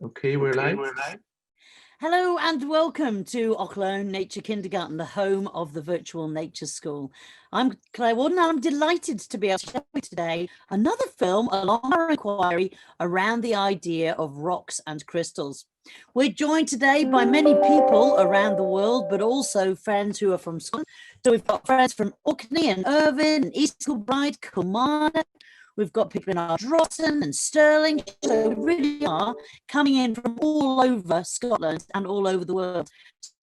Okay, we're live. Hello and welcome to Auckland Nature Kindergarten, the home of the virtual nature school. I'm Claire Warden and I'm delighted to be able to share with you today another film along our inquiry around the idea of rocks and crystals. We're joined today by many people around the world, but also friends who are from Scotland. So we've got friends from Orkney and Irvine and East Kilbride, Kilmarnock. We've got people in Ardrossan and Stirling. So we really are coming in from all over Scotland and all over the world.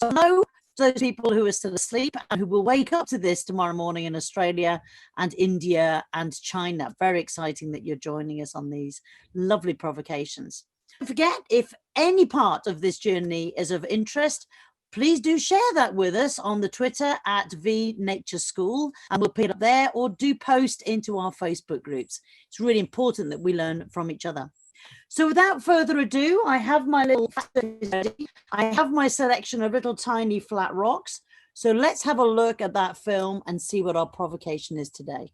So hello to those people who are still asleep and who will wake up to this tomorrow morning in Australia and India and China. Very exciting that you're joining us on these lovely provocations. Don't forget, if any part of this journey is of interest, please do share that with us on the Twitter at @VNatureSchool, and we'll put it up there, or do post into our Facebook groups. It's really important that we learn from each other. So without further ado, I have my selection of little tiny flat rocks. So let's have a look at that film and see what our provocation is today.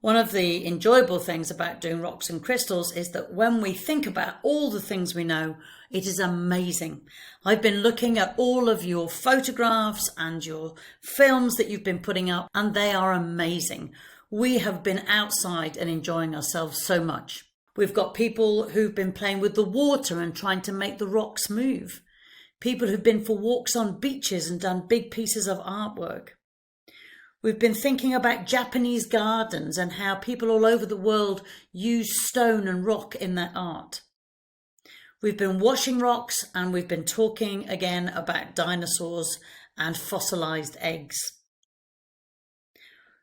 One of the enjoyable things about doing rocks and crystals is that when we think about all the things we know, it is amazing. I've been looking at all of your photographs and your films that you've been putting up, and they are amazing. We have been outside and enjoying ourselves so much. We've got people who've been playing with the water and trying to make the rocks move. People who've been for walks on beaches and done big pieces of artwork. We've been thinking about Japanese gardens and how people all over the world use stone and rock in their art. We've been washing rocks, and we've been talking again about dinosaurs and fossilized eggs.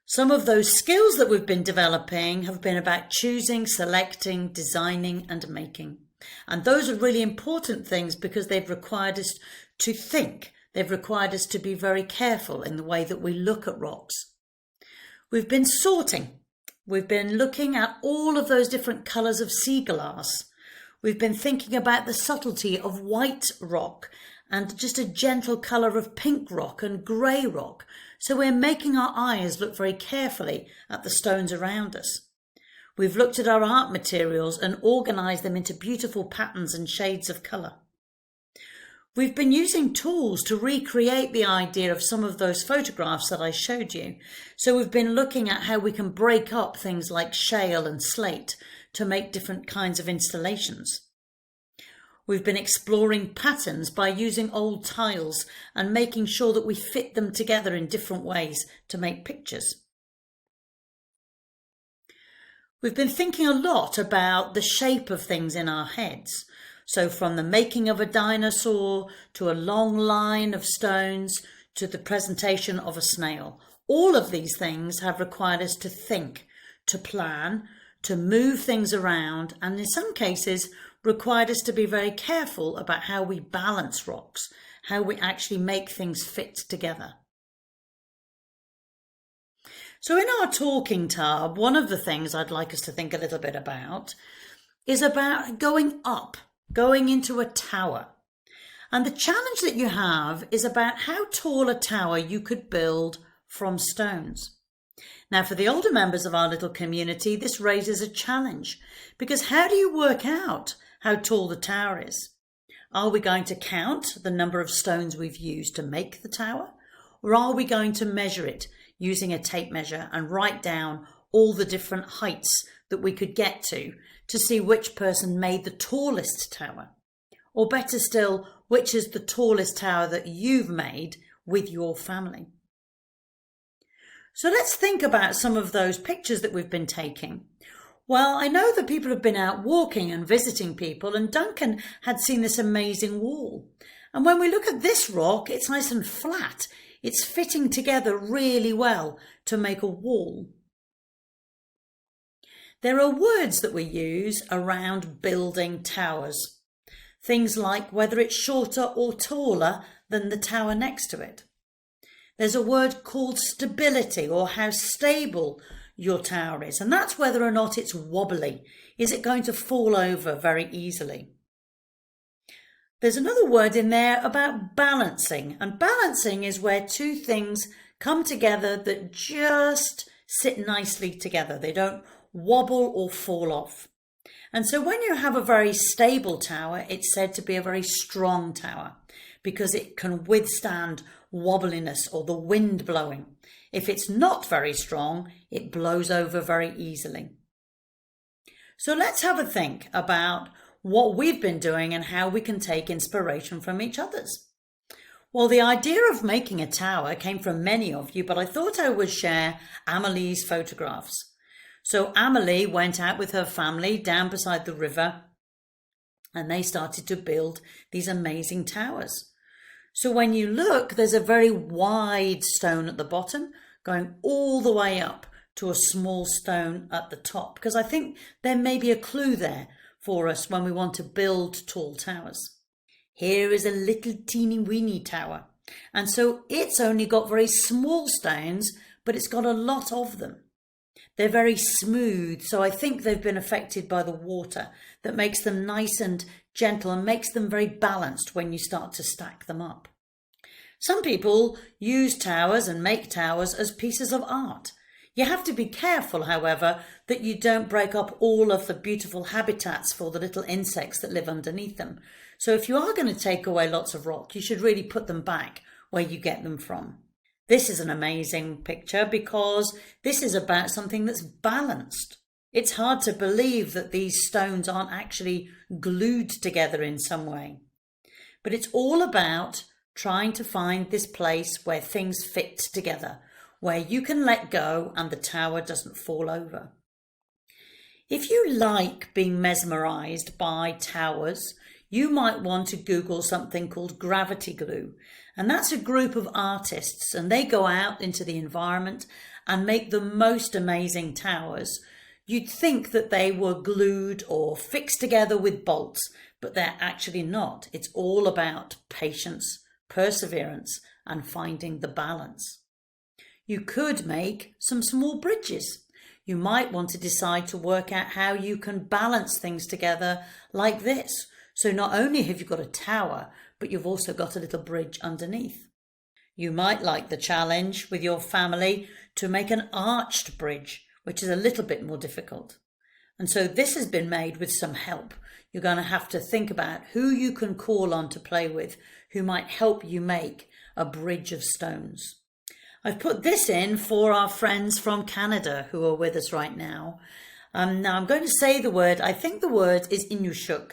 Some of those skills that we've been developing have been about choosing, selecting, designing and making. And those are really important things because they've required us to think. They've required us to be very careful in the way that we look at rocks. We've been sorting. We've been looking at all of those different colours of sea glass. We've been thinking about the subtlety of white rock and just a gentle colour of pink rock and grey rock. So we're making our eyes look very carefully at the stones around us. We've looked at our art materials and organised them into beautiful patterns and shades of colour. We've been using tools to recreate the idea of some of those photographs that I showed you. So we've been looking at how we can break up things like shale and slate to make different kinds of installations. We've been exploring patterns by using old tiles and making sure that we fit them together in different ways to make pictures. We've been thinking a lot about the shape of things in our heads. So from the making of a dinosaur to a long line of stones to the presentation of a snail. All of these things have required us to think, to plan, to move things around, and in some cases required us to be very careful about how we balance rocks, how we actually make things fit together. So in our talking tub, one of the things I'd like us to think a little bit about is about going up. Going into a tower. And the challenge that you have is about how tall a tower you could build from stones. Now, for the older members of our little community, this raises a challenge because how do you work out how tall the tower is? Are we going to count the number of stones we've used to make the tower? Or are we going to measure it using a tape measure and write down all the different heights that we could get to see which person made the tallest tower? Or better still, which is the tallest tower that you've made with your family? So let's think about some of those pictures that we've been taking. Well, I know that people have been out walking and visiting people, and Duncan had seen this amazing wall. And when we look at this rock, it's nice and flat. It's fitting together really well to make a wall. There are words that we use around building towers. Things like whether it's shorter or taller than the tower next to it. There's a word called stability, or how stable your tower is, and that's whether or not it's wobbly. Is it going to fall over very easily? There's another word in there about balancing, and balancing is where two things come together that just sit nicely together. They don't wobble or fall off. And so when you have a very stable tower, it's said to be a very strong tower because it can withstand wobbliness or the wind blowing. If it's not very strong, it blows over very easily. So let's have a think about what we've been doing and how we can take inspiration from each other's. Well, the idea of making a tower came from many of you, but I thought I would share Amelie's photographs. So Amelie went out with her family down beside the river and they started to build these amazing towers. So when you look, there's a very wide stone at the bottom going all the way up to a small stone at the top, because I think there may be a clue there for us when we want to build tall towers. Here is a little teeny weeny tower, and so it's only got very small stones, but it's got a lot of them. They're very smooth, so I think they've been affected by the water that makes them nice and gentle and makes them very balanced when you start to stack them up. Some people use towers and make towers as pieces of art. You have to be careful, however, that you don't break up all of the beautiful habitats for the little insects that live underneath them. So if you are going to take away lots of rock, you should really put them back where you get them from. This is an amazing picture because this is about something that's balanced. It's hard to believe that these stones aren't actually glued together in some way. But it's all about trying to find this place where things fit together, where you can let go and the tower doesn't fall over. If you like being mesmerized by towers, you might want to Google something called gravity glue. And that's a group of artists, and they go out into the environment and make the most amazing towers. You'd think that they were glued or fixed together with bolts, but they're actually not. It's all about patience, perseverance, and finding the balance. You could make some small bridges. You might want to decide to work out how you can balance things together like this. So not only have you got a tower, but you've also got a little bridge underneath. You might like the challenge with your family to make an arched bridge, which is a little bit more difficult. And so this has been made with some help. You're going to have to think about who you can call on to play with, who might help you make a bridge of stones. I've put this in for our friends from Canada who are with us right now. Now I'm going to say the word, I think the word is Inukshuk,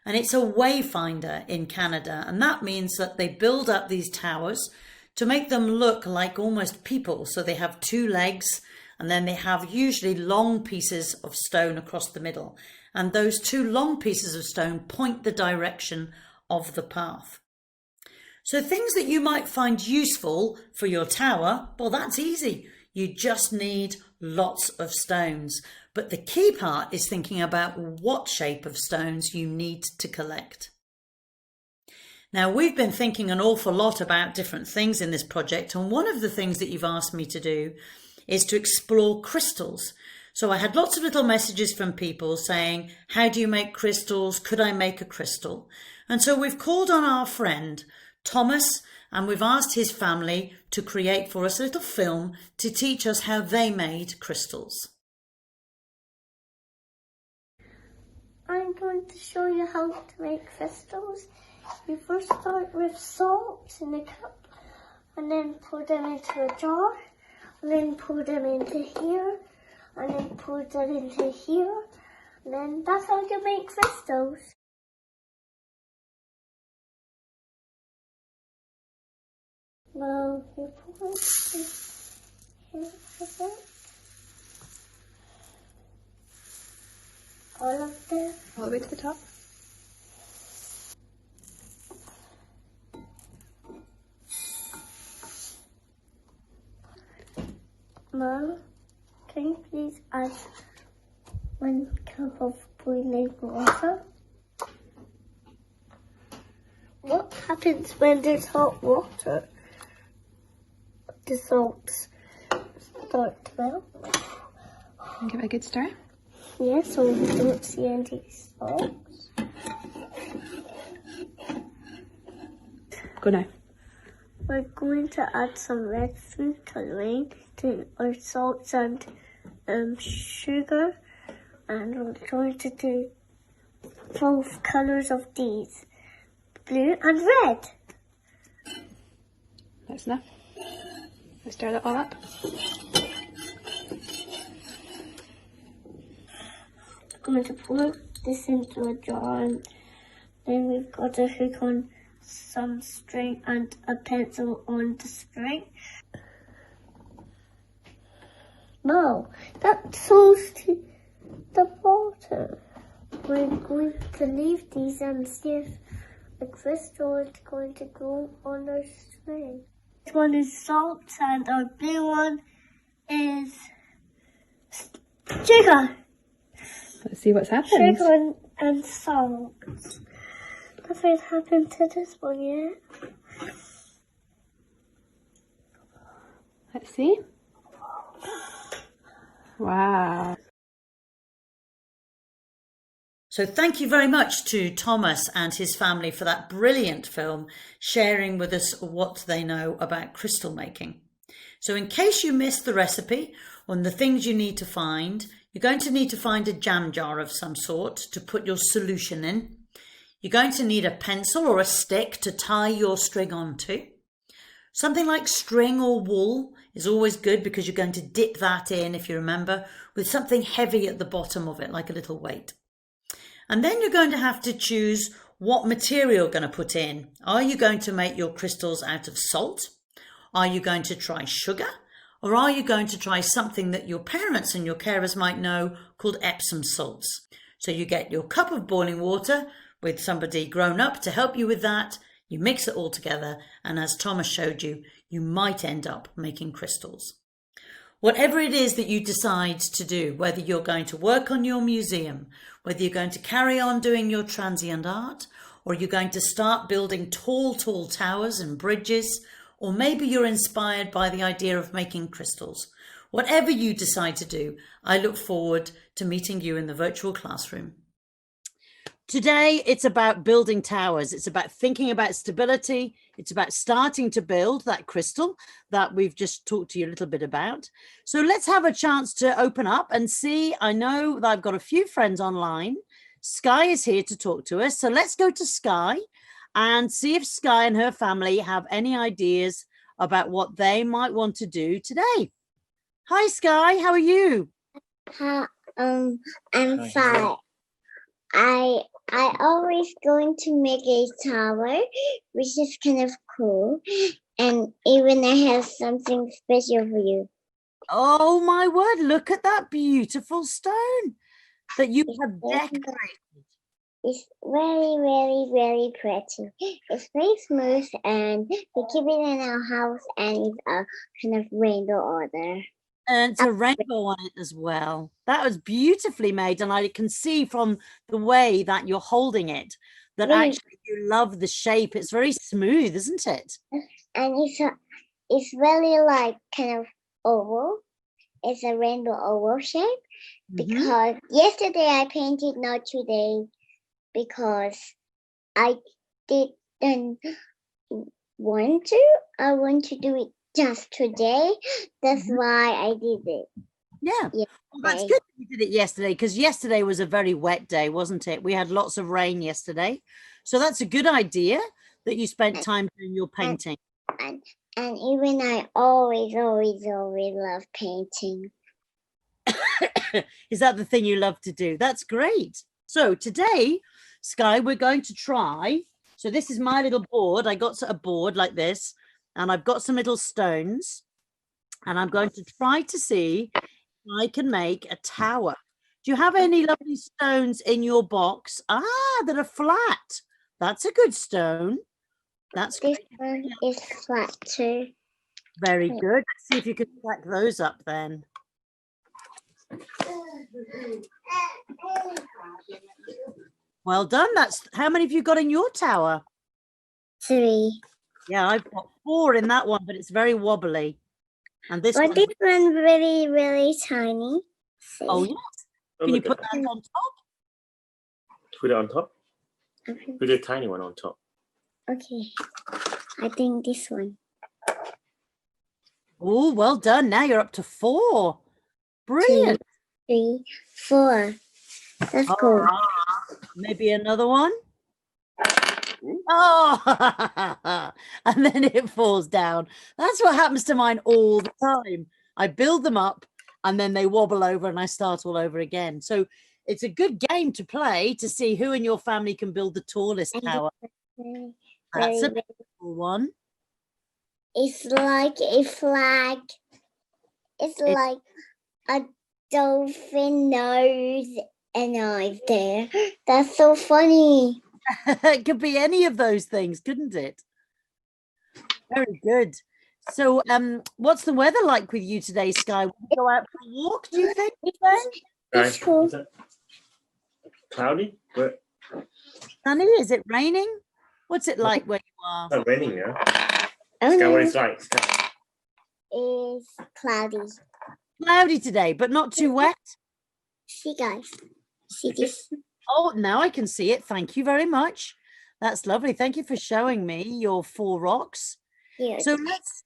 and it's a wayfinder in Canada. And that means that they build up these towers to make them look like almost people. So they have two legs and then they have usually long pieces of stone across the middle. And those two long pieces of stone point the direction of the path. So things that you might find useful for your tower, well, that's easy. You just need lots of stones. But the key part is thinking about what shape of stones you need to collect. Now, we've been thinking an awful lot about different things in this project, and one of the things that you've asked me to do is to explore crystals. So I had lots of little messages from people saying, how do you make crystals? Could I make a crystal? And so we've called on our friend Thomas, and we've asked his family to create for us a little film to teach us how they made crystals. I'm going to show you how to make crystals. You first start with salt in a cup, and then pour them into a jar, and then pour them into here, and then pour them into here, and then that's how you make crystals. Well, you pour it here a bit. All of them. All the way to the top. Mom, can you please add 1 cup of boiling water? What happens when there's hot water? The salts start to melt. Give it a good stir. Yeah, so we don't see any salts. Go now. We're going to add some red food colouring to our salts and sugar. And we're going to do both colours of these, blue and red. That's enough. Let's stir that all up. I'm going to pour this into a jar, and then we've got a hook on some string and a pencil on the string. No, that's close to the bottom. We're going to leave these and see if the crystal is going to go on our string. This one is salt and our blue one is sugar. Let's see what's happened. Sugar and salt. Nothing's happened to this one yet. Let's see. Wow. So thank you very much to Thomas and his family for that brilliant film, sharing with us what they know about crystal making. So in case you missed the recipe on the things you need to find, you're going to need to find a jam jar of some sort to put your solution in. You're going to need a pencil or a stick to tie your string onto. Something like string or wool is always good because you're going to dip that in, if you remember, with something heavy at the bottom of it, like a little weight. And then you're going to have to choose what material you're going to put in. Are you going to make your crystals out of salt? Are you going to try sugar? Or are you going to try something that your parents and your carers might know called Epsom salts? So you get your cup of boiling water with somebody grown up to help you with that. You mix it all together, and as Thomas showed you, you might end up making crystals. Whatever it is that you decide to do, whether you're going to work on your museum, whether you're going to carry on doing your transient art, or you're going to start building tall towers and bridges, or maybe you're inspired by the idea of making crystals. Whatever you decide to do, I look forward to meeting you in the virtual classroom. Today, it's about building towers. It's about thinking about stability. It's about starting to build that crystal that we've just talked to you a little bit about. So let's have a chance to open up and see. I know that I've got a few friends online. Sky is here to talk to us. So let's go to Sky and see if Sky and her family have any ideas about what they might want to do today. Hi, Sky. How are you? I'm fine. I always going to make a tower, which is kind of cool. And even I have something special for you. Oh my word, look at that beautiful stone that you have decorated. It's very, very, very pretty. It's very smooth, and we keep it in our house, and it's a kind of rainbow order. And it's a rainbow on it as well. That was beautifully made, and I can see from the way that you're holding it that actually you love the shape. It's very smooth, isn't it? And it's really like kind of oval. It's a rainbow oval shape because yesterday I painted, not today, because I didn't want to. I want to do it just today. That's why I did it. Yeah. Well, that's good that you did it yesterday, because yesterday was a very wet day, wasn't it? We had lots of rain yesterday. So that's a good idea that you spent time doing your painting. And even I always love painting. Is that the thing you love to do? That's great. So today, Sky, we're going to try. So this is my little board. I got a board like this, and I've got some little stones, and I'm going to try to see if I can make a tower. Do you have any lovely stones in your box? That are flat. That's a good stone. That's this great. one is flat too. Very good. Let's see if you can stack those up then. Well done. That's how many have you got in your tower? 3. Yeah, I've got 4 in that one, but it's very wobbly. And this But one, this one really, really tiny. See? oh yes. Can you put that on top? Put it on top. Okay. Put a tiny one on top. Okay. I think this one. Oh, well done. Now you're up to 4. Brilliant. 2, 3, 4. That's All cool. right. Maybe another one. Oh, and then it falls down. That's what happens to mine all the time. I build them up and then they wobble over and I start all over again. So it's a good game to play to see who in your family can build the tallest tower. That's a cool one. It's like a flag. It's like a dolphin nose and eyes there. That's so funny. It could be any of those things, couldn't it? Very good. So, what's the weather like with you today, Sky? Will you go out for a walk, do you think? It's cool. Is that cloudy? But Sunny? Is it raining? What's it like where you are? it's not raining now. Oh, Sky, no. what it's like? Sky. It's cloudy. Cloudy today, but not too wet. See, guys. See this? Oh, now I can see it. Thank you very much. That's lovely. Thank you for showing me your 4 rocks. Yeah. So let's.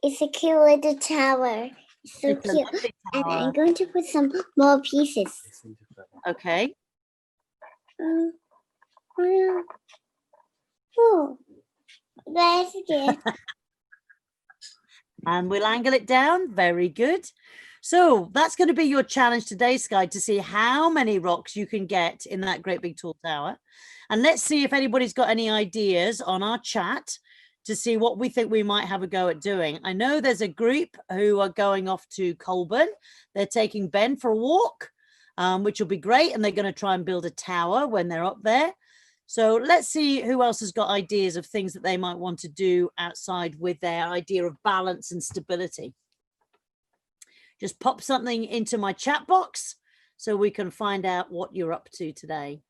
It's a cute little tower. It's so It's a cute. lovely And tower. I'm going to put some more pieces. Okay. Oh, that's good. And we'll angle it down. Very good. So that's going to be your challenge today, Sky, to see how many rocks you can get in that great big tall tower. And let's see if anybody's got any ideas on our chat to see what we think we might have a go at doing. I know there's a group who are going off to Colburn. They're taking Ben for a walk, which will be great. And they're going to try and build a tower when they're up there. So let's see who else has got ideas of things that they might want to do outside with their idea of balance and stability. Just pop something into my chat box so we can find out what you're up to today.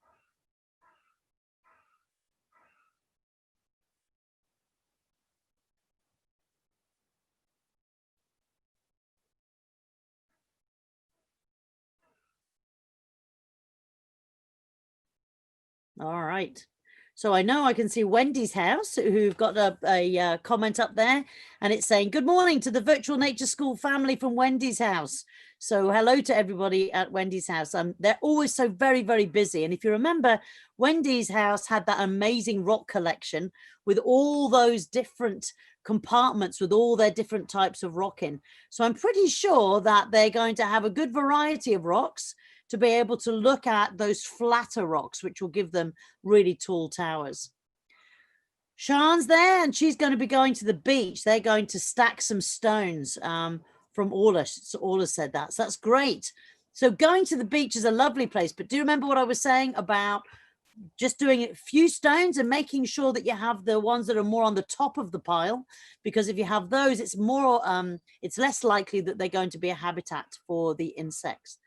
All right. So I know I can see Wendy's house, who've got a comment up there, and it's saying, good morning to the Virtual Nature School family from Wendy's house. So hello to everybody at Wendy's house. They're always so very, very busy. And if you remember, Wendy's house had that amazing rock collection with all those different compartments with all their different types of rock in. So I'm pretty sure that they're going to have a good variety of rocks to be able to look at those flatter rocks, which will give them really tall towers. Sian's there, and she's going to be going to the beach. They're going to stack some stones from Orla. So Orla said that. So that's great. So going to the beach is a lovely place. But do you remember what I was saying about just doing a few stones and making sure that you have the ones that are more on the top of the pile? Because if you have those, it's more, it's less likely that they're going to be a habitat for the insects.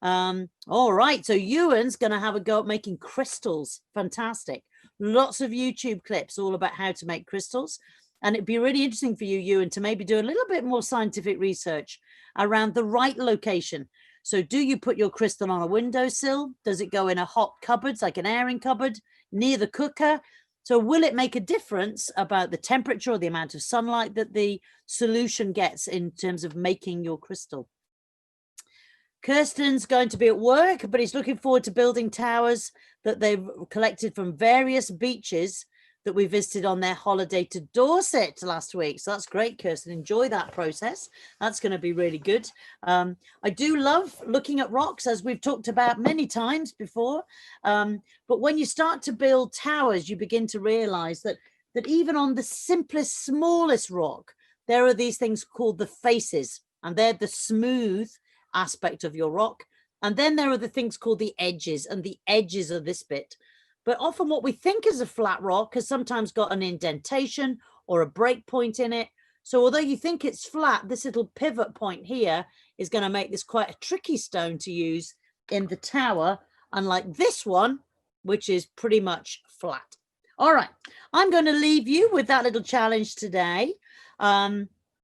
All right, so Ewan's going to have a go at making crystals. Fantastic. Lots of YouTube clips all about how to make crystals. And it'd be really interesting for you, Ewan, to maybe do a little bit more scientific research around the right location. So do you put your crystal on a windowsill? Does it go in a hot cupboard, like an airing cupboard, near the cooker? So will it make a difference about the temperature or the amount of sunlight that the solution gets in terms of making your crystal? Kirsten's going to be at work, but he's looking forward to building towers that they've collected from various beaches that we visited on their holiday to Dorset last week. So that's great, Kirsten. Enjoy that process. That's going to be really good. I do love looking at rocks, as we've talked about many times before. But when you start to build towers, you begin to realize that even on the simplest, smallest rock, there are these things called the faces, and they're the smooth aspect of your rock. And then there are the things called the edges, and the edges are this bit. But often what we think is a flat rock has sometimes got an indentation or a break point in it. So although you think it's flat, this little pivot point here is going to make this quite a tricky stone to use in the tower, unlike this one, which is pretty much flat. All right, I'm going to leave you with that little challenge today.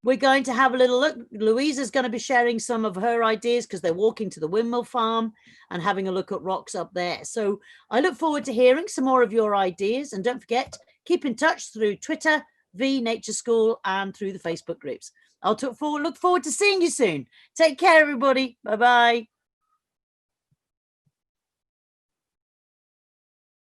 We're going to have a little look. Louisa's going to be sharing some of her ideas because they're walking to the windmill farm and having a look at rocks up there. So I look forward to hearing some more of your ideas. And don't forget, keep in touch through Twitter, V Nature School, and through the Facebook groups. I'll look forward to seeing you soon. Take care, everybody. Bye-bye.